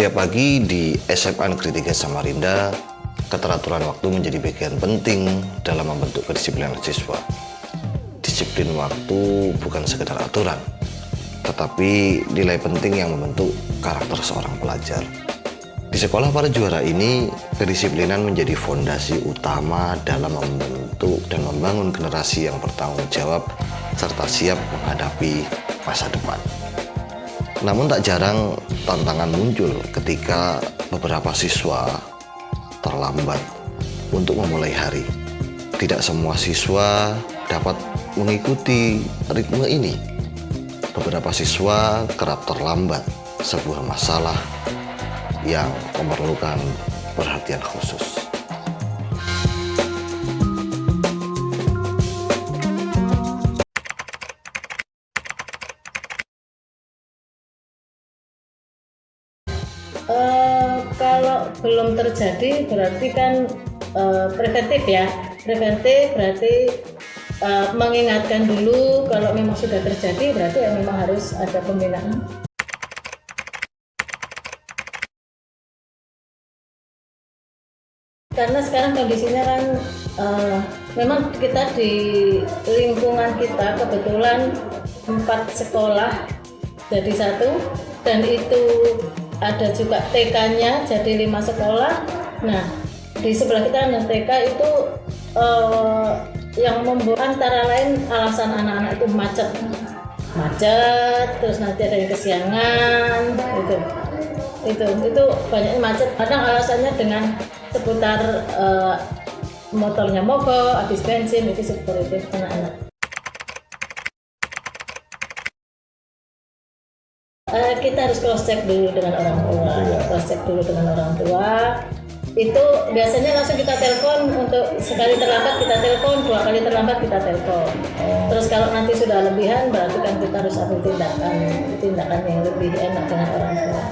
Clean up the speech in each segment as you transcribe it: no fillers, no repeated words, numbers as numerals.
Setiap pagi di SMA Negeri 3 Samarinda, keteraturan waktu menjadi bagian penting dalam membentuk kedisiplinan siswa. Disiplin waktu bukan sekedar aturan, tetapi nilai penting yang membentuk karakter seorang pelajar. Di sekolah para juara ini, kedisiplinan menjadi fondasi utama dalam membentuk dan membangun generasi yang bertanggung jawab serta siap menghadapi masa depan. Namun tak jarang tantangan muncul ketika beberapa siswa terlambat untuk memulai hari. Tidak semua siswa dapat mengikuti ritme ini. Beberapa siswa kerap terlambat, sebuah masalah yang memerlukan perhatian khusus. Kalau belum terjadi berarti kan preventif ya. Preventif berarti mengingatkan dulu. Kalau memang sudah terjadi berarti ya memang harus ada pembinaan. Karena sekarang kondisinya kan memang kita di lingkungan kita kebetulan 4 sekolah jadi satu, dan itu ada juga TK-nya jadi 5 sekolah. Nah, di sebelah kita ada TK itu yang membuat antara lain alasan anak-anak itu macet, terus nanti ada yang kesiangan, itu banyak macet. Kadang alasannya dengan seputar motornya mogok, habis bensin, itu seperti itu anak-anak. Kita harus cross check dulu dengan orang tua. Itu biasanya langsung kita telepon, untuk sekali terlambat kita telepon, 2 kali terlambat kita telepon. Terus kalau nanti sudah lebihan berarti kan kita harus ambil tindakan yang lebih enak dengan orang tua.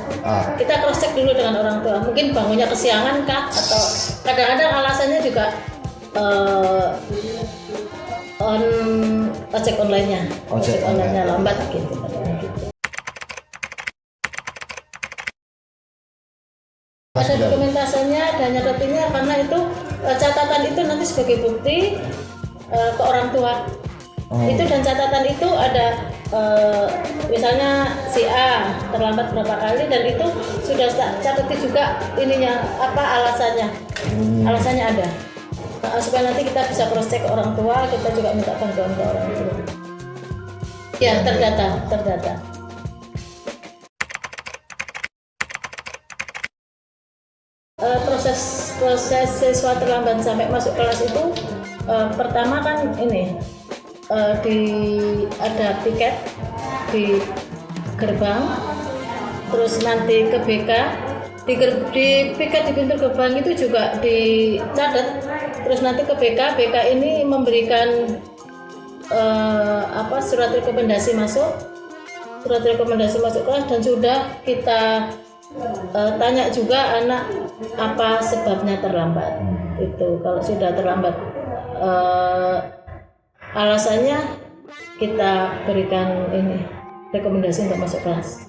Kita cross check dulu dengan orang tua. Mungkin bangunnya kesiangan kah, atau kadang-kadang alasannya juga ojek online-nya lambat gitu. Ada dokumentasinya, ada nyatetinnya, karena itu catatan itu nanti sebagai bukti ke orang tua. Itu dan catatan itu ada misalnya si A terlambat berapa kali, dan itu sudah catati juga ininya apa alasannya. Alasannya ada. Supaya nanti kita bisa cross check ke orang tua, kita juga minta bantuan ke orang tua. Ya, terdata. Proses siswa terlambat sampai masuk kelas itu pertama kan ini ada piket di gerbang, terus nanti ke BK di piket di pintu gerbang itu juga dicatat, terus nanti ke BK ini memberikan surat rekomendasi masuk kelas, dan sudah kita tanya juga anak apa sebabnya terlambat. Itu kalau sudah terlambat alasannya kita berikan ini rekomendasi untuk masuk kelas.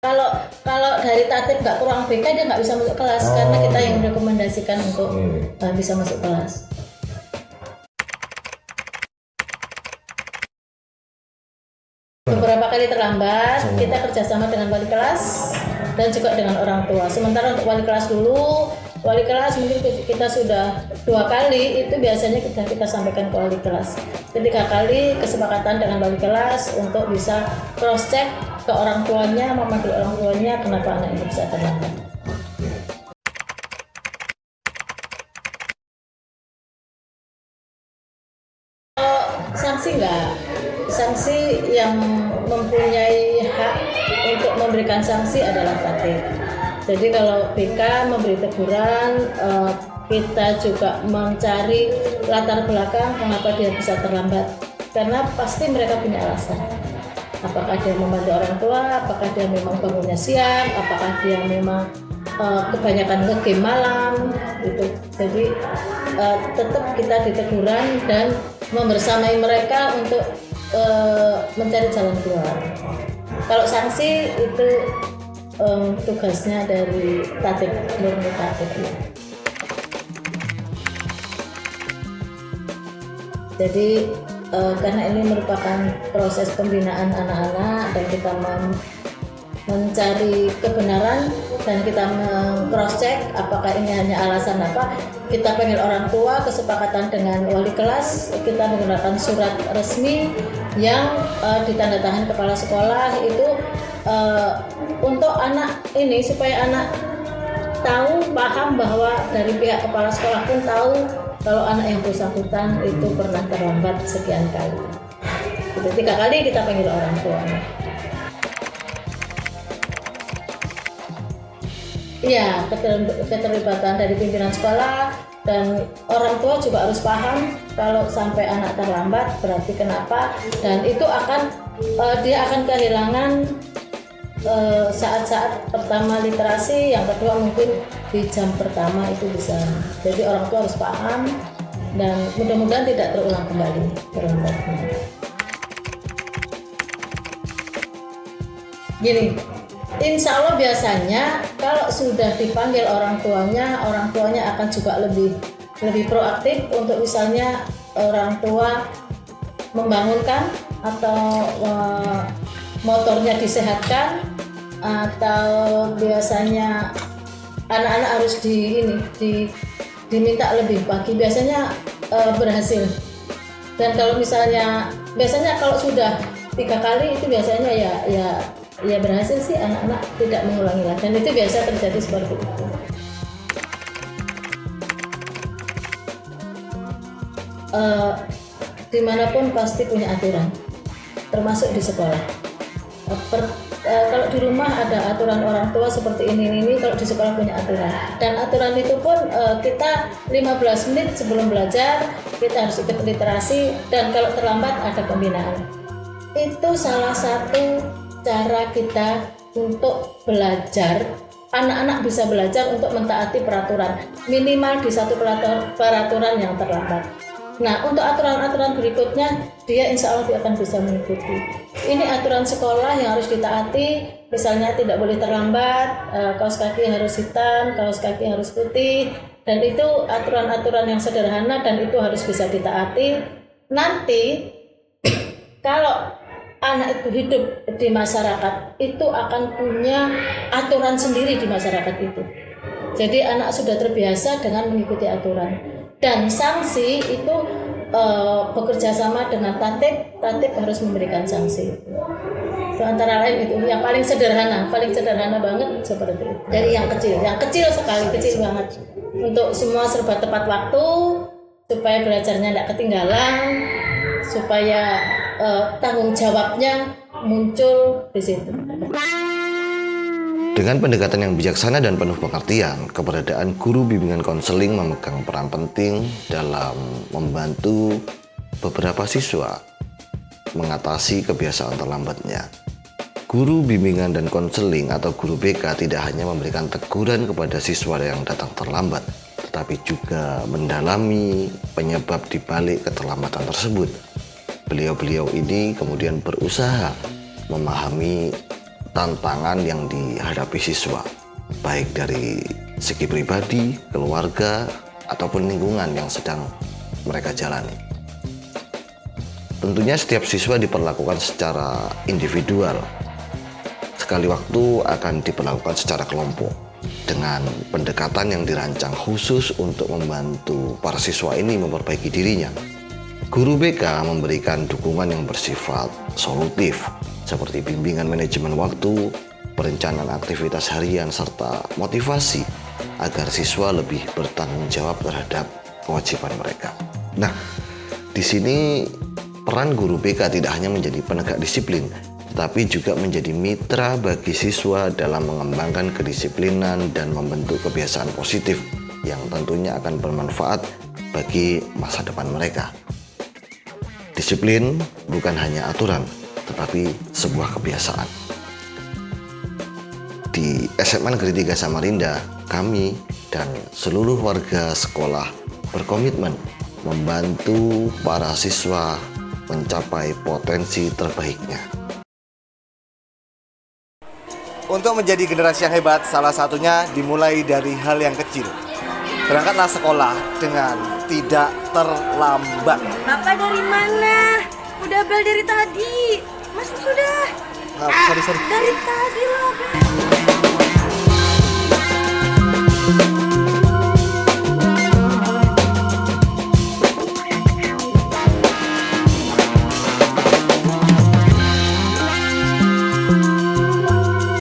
Kalau dari tatib nggak kurang BK dia nggak bisa masuk kelas, karena kita yang rekomendasikan untuk bisa masuk kelas. Beberapa kali terlambat, kita kerjasama dengan wali kelas dan juga dengan orang tua. Sementara untuk wali kelas mungkin kita sudah 2 kali, itu biasanya kita sampaikan ke wali kelas. 3 kali kesepakatan dengan wali kelas untuk bisa cross check ke orang tuanya, memanggil orang tuanya kenapa anak ini bisa terlambat. Sanksi enggak. Sanksi yang mempunyai hak untuk memberikan sanksi adalah tatib. Jadi kalau BK memberi teguran, kita juga mencari latar belakang kenapa dia bisa terlambat. Karena pasti mereka punya alasan. Apakah dia membantu orang tua, apakah dia memang bangunnya siang, apakah dia memang kebanyakan nge-game malam gitu. Jadi tetap kita diteguran dan membersamai mereka untuk mencari jalan keluar. Kalau sanksi itu tugasnya dari tatip, murni tatip ya. Jadi karena ini merupakan proses pembinaan anak-anak dan kita mencari kebenaran dan kita cross check apakah ini hanya alasan apa, kita panggil orang tua, kesepakatan dengan wali kelas, kita menggunakan surat resmi yang ditandatangani kepala sekolah itu untuk anak ini, supaya anak tahu, paham bahwa dari pihak kepala sekolah pun tahu kalau anak yang bersangkutan itu pernah terlambat sekian kali. Jadi 3 kali kita panggil orang tua. Iya, keterlibatan dari pimpinan sekolah dan orang tua juga harus paham kalau sampai anak terlambat berarti kenapa, dan itu akan dia akan kehilangan saat-saat pertama literasi, yang kedua mungkin di jam pertama itu bisa. Jadi orang tua harus paham dan mudah-mudahan tidak terulang kembali terlambatnya. Gini, insya Allah biasanya kalau sudah dipanggil orang tuanya akan juga lebih proaktif untuk misalnya orang tua membangunkan atau motornya disehatkan, atau biasanya anak-anak harus diminta lebih pagi, biasanya berhasil. Dan kalau misalnya biasanya kalau sudah 3 kali itu biasanya ya berhasil sih, anak-anak tidak mengulangi lagi, dan itu biasa terjadi seperti itu. Dimanapun pasti punya aturan, termasuk di sekolah. Kalau di rumah ada aturan orang tua seperti ini, kalau di sekolah punya aturan, dan aturan itu pun kita 15 menit sebelum belajar kita harus ikut literasi, dan kalau terlambat ada pembinaan. Itu salah satu cara kita untuk belajar, anak-anak bisa belajar untuk mentaati peraturan, minimal di satu peraturan yang terlambat. Nah, untuk aturan-aturan berikutnya dia insya Allah dia akan bisa mengikuti. Ini aturan sekolah yang harus ditaati, misalnya tidak boleh terlambat, kaos kaki harus hitam, kaos kaki harus putih, dan itu aturan-aturan yang sederhana dan itu harus bisa ditaati. Nanti kalau anak itu hidup di masyarakat itu akan punya aturan sendiri di masyarakat itu. Jadi anak sudah terbiasa dengan mengikuti aturan. Dan sanksi itu bekerja sama dengan tatip harus memberikan sanksi. Itu antara lain itu yang paling sederhana banget seperti itu. Dari yang kecil sekali, kecil banget. Untuk semua serba tepat waktu, supaya belajarnya tidak ketinggalan, supaya tanggung jawabnya muncul di situ. Dengan pendekatan yang bijaksana dan penuh pengertian, keberadaan guru bimbingan konseling memegang peran penting dalam membantu beberapa siswa mengatasi kebiasaan terlambatnya. Guru bimbingan dan konseling atau guru BK tidak hanya memberikan teguran kepada siswa yang datang terlambat, tetapi juga mendalami penyebab dibalik keterlambatan tersebut. Beliau-beliau ini kemudian berusaha memahami tantangan yang dihadapi siswa, baik dari segi pribadi, keluarga, ataupun lingkungan yang sedang mereka jalani. Tentunya setiap siswa diperlakukan secara individual. Sekali waktu akan diperlakukan secara kelompok dengan pendekatan yang dirancang khusus untuk membantu para siswa ini memperbaiki dirinya. Guru BK memberikan dukungan yang bersifat solutif, seperti bimbingan manajemen waktu, perencanaan aktivitas harian, serta motivasi agar siswa lebih bertanggung jawab terhadap kewajiban mereka. Nah, di sini peran guru BK tidak hanya menjadi penegak disiplin, tetapi juga menjadi mitra bagi siswa dalam mengembangkan kedisiplinan dan membentuk kebiasaan positif yang tentunya akan bermanfaat bagi masa depan mereka. Disiplin bukan hanya aturan, tetapi sebuah kebiasaan. Di SMA Negeri 3 Samarinda, kami dan seluruh warga sekolah berkomitmen membantu para siswa mencapai potensi terbaiknya. Untuk menjadi generasi yang hebat, salah satunya dimulai dari hal yang kecil. Berangkatlah sekolah dengan tidak terlambat. Bapak dari mana? Udah bel dari tadi. Masuk sudah. Sorry. Dari tadi lah, Bel.